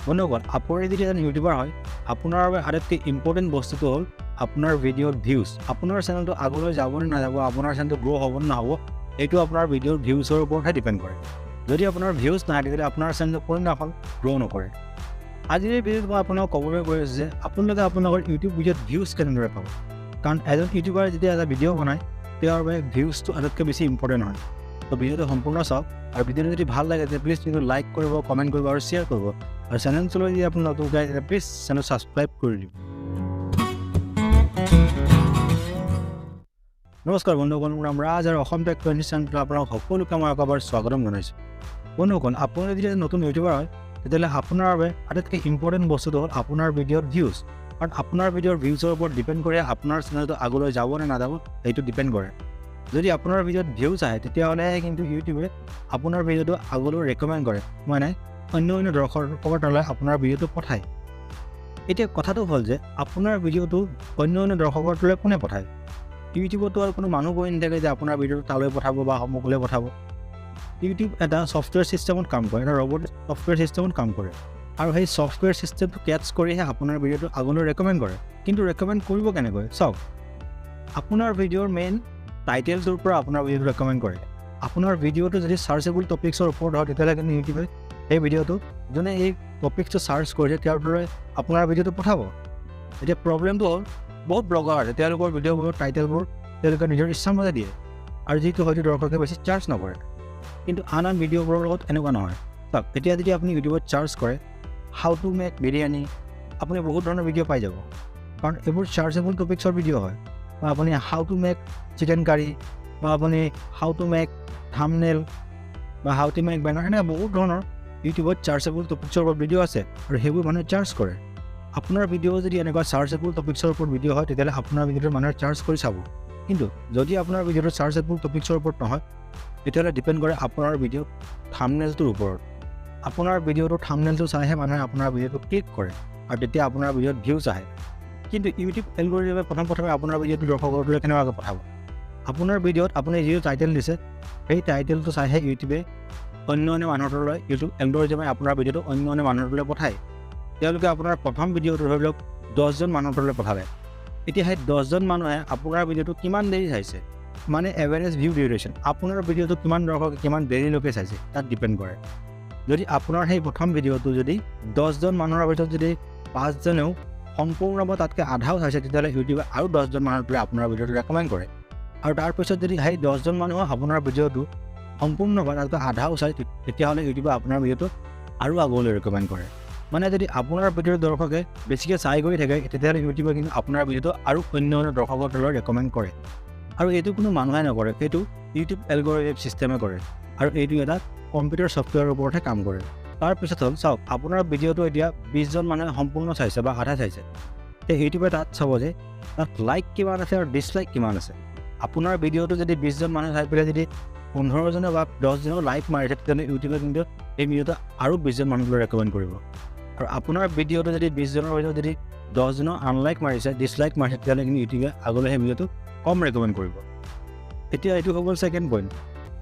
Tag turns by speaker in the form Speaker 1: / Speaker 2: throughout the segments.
Speaker 1: বন্ধুসকল, আপুনি যদি এজন ইউটিউবাৰ হয়, আপোনাৰ বাবে আটাইতকৈ ইম্পৰ্টেণ্ট বস্তুটো হ'ল আপোনাৰ ভিডিঅ'ৰ ভিউজ। আপোনাৰ চেনেলটো আগলৈ যাব নে নাযাব, আপোনাৰ চেনেলটো গ্ৰ' হ'ব নে নহ'ব, এইটো আপোনাৰ ভিডিঅ'ৰ ভিউজৰ ওপৰতহে ডিপেণ্ড কৰে। যদি আপোনাৰ ভিউজ নাই, তেতিয়াহ'লে আপোনাৰ চেনেলটো কোনোদিনাখন গ্ৰ' নকৰে। আজিৰ এই ভিডিঅ'ত মই আপোনাক ক'বলৈ গৈ আছোঁ যে আপোনালোকে আপোনালোকৰ ইউটিউব ভিডিঅ'ত ভিউজ কেনেদৰে পাব। কাৰণ এজন ইউটিউবাৰে যেতিয়া এটা ভিডিঅ' বনায়, তেওঁৰ বাবে ভিউজটো আটাইতকৈ বেছি ইম্পৰ্টেণ্ট হয়। তো ভিডিঅ'টো সম্পূৰ্ণ চাওক, আৰু ভিডিঅ'টো যদি ভাল লাগে তেতিয়া প্লিজ ভিডিঅ'টো লাইক কৰিব, কমেণ্ট কৰিব আৰু শ্বেয়াৰ কৰিব। আৰু চেনেলটোলৈ যদি আপুনি নতুন যায় তেতিয়া প্লিজ চেনেল ছাবস্ক্ৰাইব কৰি দিব। নমস্কাৰ বন্ধুসকল, মোৰ নাম ৰাজ আৰু অসম টেক চেনেলটো আপোনাক সকলোকে মই এবাৰ স্বাগতম জনাইছোঁ। বন্ধুসকল, আপুনি যদি নতুন ইউটিউবাৰ হয়, তেতিয়াহ'লে আপোনাৰ বাবে আটাইতকৈ ইম্পৰ্টেণ্ট বস্তুটো হ'ল আপোনাৰ ভিডিঅ'ৰ ভিউজ। কাৰণ আপোনাৰ ভিডিঅ'ৰ ভিউজৰ ওপৰত ডিপেণ্ড কৰে আপোনাৰ চেনেলটো আগলৈ যাব নে নাযাব, সেইটো ডিপেণ্ড কৰে। যদি আপোনাৰ ভিডিঅ'ত ভিউজ আহে, তেতিয়াহ'লে কিন্তু ইউটিউবে আপোনাৰ ভিডিঅ'টো আগলৈ ৰেকমেণ্ড কৰে, মানে অন্য দৰ্শকৰ তালৈ আপোনাৰ ভিডিঅ'টো পঠায়। এতিয়া কথাটো হ'ল যে আপোনাৰ ভিডিঅ'টো অন্য দৰ্শকৰ তালৈ কোনে পঠায়? ইউটিউবতো আৰু কোনো মানুহ গৈ নাথাকে যে আপোনাৰ ভিডিঅ'টো তালৈ পঠাব বা সমুখলৈ পঠাব। ইউটিউব এটা ছফ্টৱেৰ ছিষ্টেমত কাম কৰে, এটা ৰবট ছফ্টৱেৰ ছিষ্টেমত কাম কৰে, আৰু সেই ছফ্টৱেৰ ছিষ্টেমটো কেটচ কৰিহে আপোনাৰ ভিডিঅ'টো আগলৈ ৰেকমেণ্ড কৰে। কিন্তু ৰেকমেণ্ড কৰিব কেনেকৈ? চাওক, আপোনাৰ ভিডিঅ'ৰ মেইন টাইটেলটোৰ পৰা আপোনাৰ ভিডিঅ'টো ৰেকমেণ্ড কৰে। আপোনাৰ ভিডিঅ'টো যদি চাৰ্চেবল টপিক্সৰ ওপৰত হয়, তেতিয়াহ'লে কিন্তু ইউটিউবে সেই ভিডিঅ'টো যোনে এই টপিক্সটো চাৰ্চ কৰিছে তেওঁৰ দৰে আপোনাৰ ভিডিঅ'টো পঠাব। এতিয়া প্ৰব্লেমটো হ'ল বহুত ব্লগাৰ আছে, তেওঁলোকৰ ভিডিঅ'বোৰৰ টাইটেলবোৰ তেওঁলোকে নিজৰ ইচ্ছামতে দিয়ে, আৰু যিটো হয়তো দৰ্শকে বেছি চাৰ্চ নকৰে। কিন্তু আন ভিডিঅ'বোৰৰ লগত এনেকুৱা নহয়। চাওক, এতিয়া যদি আপুনি ইউটিউবত চাৰ্চ কৰে হাউ টু মেক বিৰিয়ানী, আপুনি বহুত ধৰণৰ ভিডিঅ' পাই যাব, কাৰণ এইবোৰ চাৰ্চেবল টপিক্সৰ ভিডিঅ' হয়। বা আপুনি how to make chicken curry, বা আপুনি হাউ টু মেক থাম্বনেইল, বা হাউ টু মেক বেনাৰ, এনেকৈ বহুত ধৰণৰ ইউটিউবত চাৰ্চেবল টপিক্সৰ ওপৰত ভিডিঅ' আছে, আৰু সেইবোৰ মানুহে চাৰ্চ কৰে। আপোনাৰ ভিডিঅ' যদি এনেকুৱা চাৰ্চেবল টপিক্সৰ ওপৰত ভিডিঅ' হয়, তেতিয়াহ'লে আপোনাৰ ভিডিঅ'টো মানুহে চাৰ্চ কৰি চাব। কিন্তু যদি আপোনাৰ ভিডিঅ'টো চাৰ্চেবল টপিক্সৰ ওপৰত নহয়, তেতিয়াহ'লে ডিপেণ্ড কৰে আপোনাৰ ভিডিঅ' থাম্বনেইলটোৰ ওপৰত। আপোনাৰ ভিডিঅ'টো থাম্বনেইলটো চাইহে মানুহে আপোনাৰ ভিডিঅ'টো ক্লিক কৰে, আৰু তেতিয়া আপোনাৰ ভিডিঅ'ত ভিউজ আহে। কিন্তু ইউটিউব এলগৰিদমে প্ৰথমে আপোনাৰ ভিডিঅ'টো দৰ্শকলৈ কেনেকুৱাকৈ পঠাব? আপোনাৰ ভিডিঅ'ত আপুনি যিটো টাইটেল দিছে, সেই টাইটেলটো চাইহে ইউটিউবে অন্য মানুহলৈ ইউটিউব এলগৰিদমে আপোনাৰ ভিডিঅ'টো অন্য মানুহলৈ পঠায়। তেওঁলোকে আপোনাৰ প্ৰথম ভিডিঅ'টো ধৰি লওক 10জন মানুহলৈ পঠালে। এতিয়া সেই 10জন মানুহে আপোনাৰ ভিডিঅ'টো কিমান দেৰি চাইছে, মানে এভাৰেজ ভিউ ডিউৰেশ্যন, আপোনাৰ ভিডিঅ'টো কিমান দৰ্শকে কিমান দেৰিলৈকে চাইছে তাত ডিপেণ্ড কৰে। যদি আপোনাৰ সেই প্ৰথম ভিডিঅ'টো যদি 10জন মানুহৰ ভিতৰত যদি 5জনেও সম্পূৰ্ণ বা তাতকৈ আধাও চাইছে, তেতিয়াহ'লে ইউটিউবে আৰু 10জন মানুহলৈ আপোনাৰ ভিডিঅ'টো ৰেকমেণ্ড কৰে। আৰু তাৰপিছত যদি সেই 10জন মানুহে আপোনাৰ ভিডিঅ'টো সম্পূৰ্ণ বা তাতকৈ আধাও চায়, তেতিয়াহ'লে ইউটিউবে আপোনাৰ ভিডিঅ'টো আৰু আগলৈ ৰেকমেণ্ড কৰে। মানে যদি আপোনাৰ ভিডিঅ'ৰ দৰ্শকে বেছিকৈ চাই গৈ থাকে, তেতিয়াহ'লে ইউটিউবে কিন্তু আপোনাৰ ভিডিঅ'টো আৰু অন্য দৰ্শকৰ তলত ৰেকমেণ্ড কৰে। আৰু এইটো কোনো মানুহে নকৰে, সেইটো ইউটিউব এলগৰিদম ছিষ্টেমে কৰে, আৰু এইটো এটা কম্পিউটাৰ ছফ্টৱেৰৰ ওপৰতহে কাম কৰে। তাৰপিছত হ'ল চাওক, আপোনাৰ ভিডিঅ'টো এতিয়া 20জন মানুহে সম্পূৰ্ণ চাইছে বা আধা চাইছে, তেতিয়া ইউটিউবে তাত চাব যে তাত লাইক কিমান আছে আৰু ডিছলাইক কিমান আছে। আপোনাৰ ভিডিঅ'টো যদি 20জন মানুহে চাই পেলাই যদি 15জনে বা 10জনেও লাইক মাৰিছে, তেতিয়াহ'লে ইউটিউবে কিন্তু এই ভিডিঅ'টো আৰু 20জন মানুহলৈ ৰেকমেণ্ড কৰিব। আৰু আপোনাৰ ভিডিঅ'টো যদি 20জনৰ ভিতৰত যদি 10জনৰ আনলাইক মাৰিছে, ডিছলাইক মাৰিছে, তেতিয়াহ'লে কিন্তু ইউটিউবে আগলৈ সেই ভিডিঅ'টো কম ৰেকমেণ্ড কৰিব। এতিয়া এইটো হৈ গ'ল ছেকেণ্ড পইণ্ট।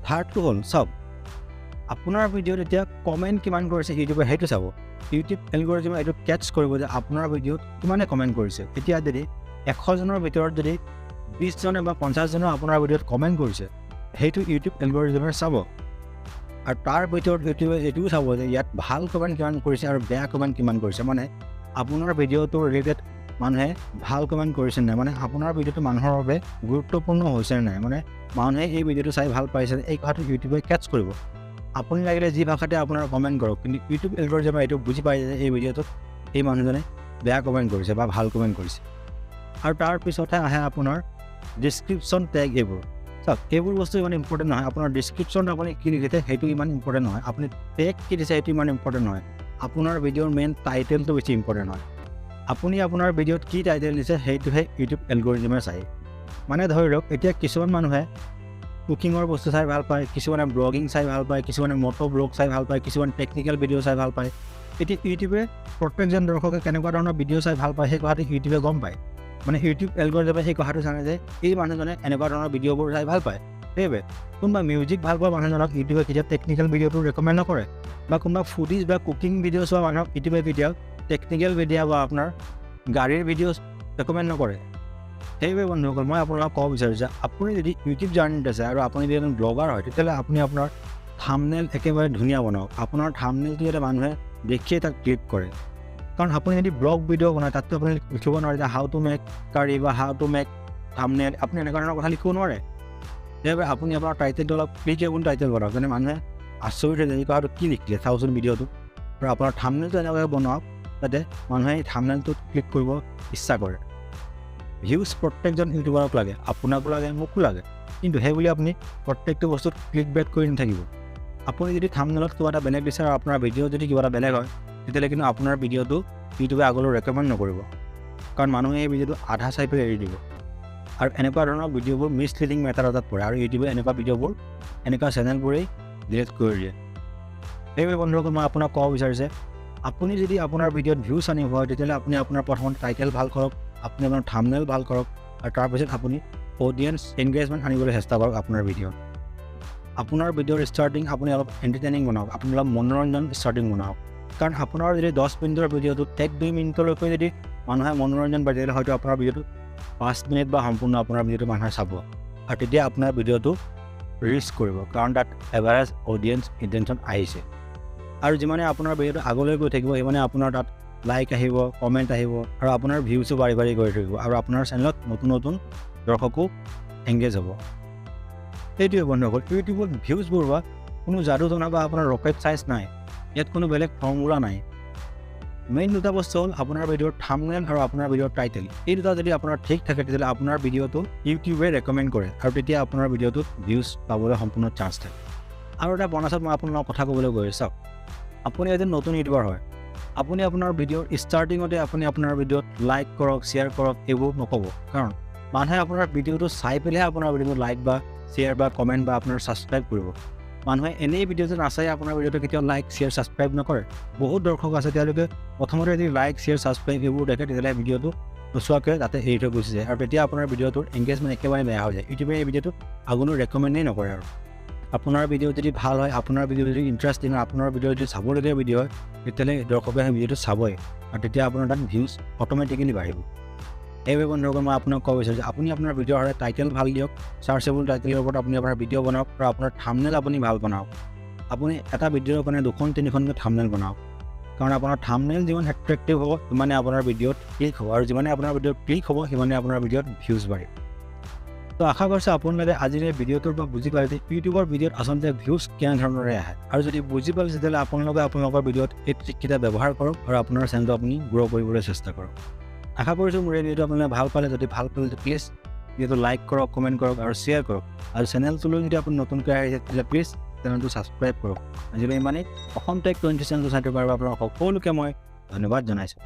Speaker 1: থাৰ্ডটো হ'ল চাওক, আপোনাৰ ভিডিঅ'ত এতিয়া কমেণ্ট কিমান কৰিছে ইউটিউবে সেইটো চাব। ইউটিউব এলগৰিদমে এইটো কেটচ কৰিব যে আপোনাৰ ভিডিঅ'ত কিমানে কমেণ্ট কৰিছে। এতিয়া যদি 100জনৰ ভিতৰত যদি 20জনে বা 50জনে আপোনাৰ ভিডিঅ'ত কমেণ্ট কৰিছে, সেইটো ইউটিউব এলগৰিদমে চাব। আৰু তাৰ ভিতৰত ইউটিউবে এইটোও চাব যে ইয়াত ভাল কমেণ্ট কিমান কৰিছে আৰু বেয়া কমেণ্ট কিমান কৰিছে, মানে আপোনাৰ ভিডিঅ'টোৰ ৰিলেটেড মানুহে ভাল কমেণ্ট কৰিছে নাই, মানে আপোনাৰ ভিডিঅ'টো মানুহৰ বাবে গুৰুত্বপূৰ্ণ হৈছে নাই, মানে মানুহে এই ভিডিঅ'টো চাই ভাল পাইছে, এই কথাটো ইউটিউবে কেটচ কৰিব। আপুনি লাগিলে যি ভাষাতে আপোনাৰ কমেণ্ট কৰক, কিন্তু ইউটিউব এলগৰিদমে এইটো বুজি পায় যে এই ভিডিঅ'টোত এই মানুহজনে বেয়া কমেণ্ট কৰিছে বা ভাল কমেণ্ট কৰিছে। আৰু তাৰপিছতহে আহে আপোনাৰ ডিছক্ৰিপশ্যন টেগ। এইবোৰ চাওক, এইবোৰ বস্তু ইমান ইম্পৰ্টেণ্ট নহয়। আপোনাৰ ডিছক্ৰিপশ্যন আপুনি কি লিখিছে সেইটো ইমান ইম্পৰ্টেণ্ট নহয়, আপুনি টেগ কি দিছে সেইটো ইমান ইম্পৰ্টেণ্ট নহয়। আপোনাৰ ভিডিঅ'ৰ মেইন টাইটেলটো বেছি ইম্পৰ্টেণ্ট হয়। আপুনি আপোনাৰ ভিডিঅ'ত কি টাইটেল দিছে সেইটোহে ইউটিউব এলগৰিদমে চায়। মানে ধৰি লওক, এতিয়া কিছুমান মানুহে কুকিঙৰ বস্তু চাই ভাল পায়, কিছুমানে ব্লগিং চাই ভাল পায়, কিছুমানে মটো ব্লগ চাই ভাল পায়, কিছুমানে টেকনিকেল ভিডিঅ' চাই ভাল পায়। এতিয়া ইউটিউবে প্ৰত্যেকজন দৰ্শকে কেনেকুৱা ধৰণৰ ভিডিঅ' চাই ভাল পায় সেই কথাটো ইউটিউবে গম পায়। মানে ইউটিউব এলগৰিদমে সেই কথাটো জানে যে এই মানুহজনে এনেকুৱা ধৰণৰ ভিডিঅ'বোৰ চাই ভাল পায়, সেইবাবে কোনোবা মিউজিক ভাল পোৱা মানুহজনক ইউটিউবে কেতিয়াও টেকনিকেল ভিডিঅ'টো ৰেকমেণ্ড নকৰে বা কোনোবা ফুডিজ বা কুকিং ভিডিঅ' চোৱা মানুহক ইউটিউবে কেতিয়াও টেকনিকেল ভিডিঅ' বা আপোনাৰ গাড়ীৰ ভিডিঅ' ৰেকমেণ্ড নকৰে। সেইবাবে বন্ধুসকল মই আপোনালোকক ক'ব বিচাৰোঁ যে আপুনি যদি ইউটিউব জাৰ্নিত আছে আৰু আপুনি যদি এজন ব্লগাৰ হয় তেতিয়াহ'লে আপুনি আপোনাৰ থাম্বনেইল একেবাৰে ধুনীয়া বনাওক। আপোনাৰ থাম্বনেইলটো যাতে মানুহে দেখিয়ে তাক ক্লিক কৰে। কাৰণ আপুনি যদি ব্লগ ভিডিঅ' বনায় তাততো আপুনি লিখিব নোৱাৰে যে হাউ টু মেক কাৰী বা হাউ টু মেক থাম্বনেইল, আপুনি এনেকুৱা ধৰণৰ কথা লিখিব নোৱাৰে। সেইবাবে আপুনি আপোনাৰ টাইটেলটো অলপ ক্লিকেবল টাইটেল বনাওক, যেনে মানুহে আচৰিত হৈ যায় যে কথাটো কি লিখিলে চাওচোন ভিডিঅ'টো। আৰু আপোনাৰ থাম্বনেইলটো এনেকুৱাকৈ বনাওক যাতে মানুহে এই থাম্বনেইলটোত ক্লিক কৰিব ইচ্ছা কৰে। ভিউজ প্ৰত্যেকজন ইউটিউবাৰক লাগে, আপোনাকো লাগে, মোকো লাগে, কিন্তু সেই বুলি আপুনি প্ৰত্যেকটো বস্তুত ক্লিক বেক কৰি নাথাকিব। আপুনি যদি থাম্বনেইলত কিবা এটা বেলেগ বিচাৰে আৰু আপোনাৰ ভিডিঅ' যদি কিবা এটা বেলেগ হয় তেতিয়াহ'লে কিন্তু আপোনাৰ ভিডিঅ'টো ইউটিউবে আগলৈ ৰেকমেণ্ড নকৰিব, কাৰণ মানুহে এই ভিডিঅ'টো আধা চাই পেলাই এৰি দিব। আৰু এনেকুৱা ধৰণৰ ভিডিঅ'বোৰ মিছলিডিং মেটাৰ এটাত পৰে আৰু ইউটিউবে এনেকুৱা ভিডিঅ'বোৰ এনেকুৱা চেনেলবোৰেই ডিলিট কৰি দিয়ে। সেইবাবে বন্ধুসকল মই আপোনাক ক'ব বিচাৰিছে আপুনি যদি আপোনাৰ ভিডিঅ'ত ভিউজ আনিব হয় তেতিয়াহ'লে আপুনি আপোনাৰ প্ৰথমতে টাইটেল ভাল কৰক, আপুনি আপোনাৰ থাম্বনেইল ভাল কৰক আৰু তাৰপিছত আপুনি অডিয়েঞ্চ এংগেজমেণ্ট আনিবলৈ চেষ্টা কৰক আপোনাৰ ভিডিঅ'ত। আপোনাৰ ভিডিঅ'ৰ ষ্টাৰ্টিং আপুনি অলপ এণ্টাৰটেইনিং বনাওক, আপুনি অলপ মনোৰঞ্জন ষ্টাৰ্টিং বনাওক। কাৰণ আপোনাৰ যদি 10 মিনিটৰ ভিডিঅ'টো 1-2 মিনিটলৈকে যদি মানুহে মনোৰঞ্জন পায় তেতিয়াহ'লে হয়তো আপোনাৰ ভিডিঅ'টো 5 মিনিট বা সম্পূৰ্ণ আপোনাৰ ভিডিঅ'টো মানুহে চাব আৰু তেতিয়া আপোনাৰ ভিডিঅ'টো ৰিচ কৰিব, কাৰণ তাত এভাৰেজ অডিয়েঞ্চ ইণ্টেনশ্যন আহিছে। আৰু যিমানে আপোনাৰ ভিডিঅ'টো আগলৈ গৈ থাকিব সিমানে আপোনাৰ তাত লাইক আহিব, কমেণ্ট আহিব আৰু আপোনাৰ ভিউজো বাঢ়ি বাঢ়ি গৈ থাকিব আৰু আপোনাৰ চেনেলত নতুন নতুন দৰ্শকো এংগেজ হ'ব। সেইটোৱে বন্ধুসকল, ইউটিউবত ভিউজ বঢ়োৱা কোনো যাদু টনা বা আপোনাৰ ৰকেট চাইন্স নাই, ইয়াত কোনো বেলেগ ফৰ্মুলা নাই। মেইন দুটা বস্তু হ'ল আপোনাৰ ভিডিঅ'ৰ থাম্বনেইল আৰু আপোনাৰ ভিডিঅ'ৰ টাইটেল। এই দুটা যদি আপোনাৰ ঠিক থাকে তেতিয়াহ'লে আপোনাৰ ভিডিঅ'টো ইউটিউবে ৰেকমেণ্ড কৰে আৰু তেতিয়া আপোনাৰ ভিডিঅ'টোত ভিউজ পাবলৈ সম্পূৰ্ণ চান্স থাকে। আৰু এটা বনাছত মই আপোনালোকক কথা ক'বলৈ গৈ চাওক, আপুনি এজন নতুন ইউটিউবাৰ হয়, আপুনি আপোনাৰ ভিডিঅ'ৰ ষ্টাৰ্টিঙতে আপুনি আপোনাৰ ভিডিঅ'ত লাইক কৰক, শ্বেয়াৰ কৰক এইবোৰ নক'ব, কাৰণ মানুহে আপোনাৰ ভিডিঅ'টো চাই পেলাইহে আপোনাৰ ভিডিঅ'টো লাইক বা শ্বেয়াৰ বা কমেণ্ট বা আপোনাৰ ছাবস্ক্ৰাইব কৰিব। মানুহে এনেই ভিডিঅ'টো নাচাই আপোনাৰ ভিডিঅ'টো কেতিয়াও লাইক শ্বেয়াৰ ছাবস্ক্ৰাইব নকৰে। বহুত দৰ্শক আছে তেওঁলোকে প্ৰথমতে যদি লাইক শ্বেয়াৰ ছাবস্ক্ৰাইব এইবোৰ দেখে তেতিয়াহ'লে ভিডিঅ'টো নোচোৱাকৈ তাতে এৰি থৈ গুচি যায় আৰু তেতিয়া আপোনাৰ ভিডিঅ'টোৰ এংগেজমেণ্ট একেবাৰে বেয়া হৈ যায়। ইউটিউবে এই ভিডিঅ'টো আগলৈ ৰেকমেণ্ডেই নকৰে। আৰু আপোনাৰ ভিডিঅ' যদি ভাল হয়, আপোনাৰ ভিডিঅ' যদি ইণ্টাৰেষ্টিং হয়, আপোনাৰ ভিডিঅ' যদি চাবলগীয়া ভিডিঅ' হয় তেতিয়াহ'লে দৰ্শকে সেই ভিডিঅ'টো চাবই আৰু তেতিয়া আপোনাৰ তাত ভিউজ অট'মেটিকেলি বাঢ়িব। সেইবাবে বন্ধুসকল মই আপোনাক ক'ব বিচাৰোঁ যে আপুনি আপোনাৰ ভিডিঅ'ৰ সদায় টাইটেল ভাল দিয়ক, চাৰ্চেবল টাইটেলৰ ওপৰত আপুনি আপোনাৰ ভিডিঅ' বনাওক আৰু আপোনাৰ থাম্বনেইল আপুনি ভাল বনাওক। আপুনি এটা ভিডিঅ'ৰ কাৰণে 2-3খনকৈ থাম্বনেইল বনাওক, কাৰণ আপোনাৰ থাম্বনেইল যিমান এট্ৰেক্টিভ হ'ব সিমানে আপোনাৰ ভিডিঅ'ত ক্লিক হ'ব আৰু যিমানে আপোনাৰ ভিডিঅ'ত ক্লিক হ'ব সিমানে আপোনাৰ ভিডিঅ'ত ভিউজ বাঢ়িব। তো আশা কৰিছোঁ আপোনালোকে আজিৰ এই ভিডিঅ'টোৰ পৰা বুজি পালে যে ইউটিউবৰ ভিডিঅ'ত আচলতে ভিউজ কেনেধৰণৰে আহে, আৰু যদি বুজি পালে তেতিয়াহ'লে আপোনালোকে আপোনালোকৰ ভিডিঅ'ত এই ট্ৰিককেইটা ব্যৱহাৰ কৰক আৰু আপোনাৰ চেনেলটো আপুনি গ্ৰ' কৰিবলৈ চেষ্টা কৰক। আশা কৰিছোঁ মোৰ এই ভিডিঅ'টো আপোনালোকে ভাল পালে। যদি ভাল পালে প্লিজ ভিডিঅ'টো লাইক কৰক, কমেণ্ট কৰক আৰু শ্বেয়াৰ কৰক, আৰু চেনেলটোলৈ যদি আপুনি নতুনকৈ আহিছে তেতিয়াহ'লে প্লিজ চেনেলটো ছাবস্ক্ৰাইব কৰক। আজিলৈ ইমানেই। অসম টেক 20 চেনেলটো চাই থকাৰ বাবে আপোনালোক সকলোকে মই ধন্যবাদ জনাইছোঁ।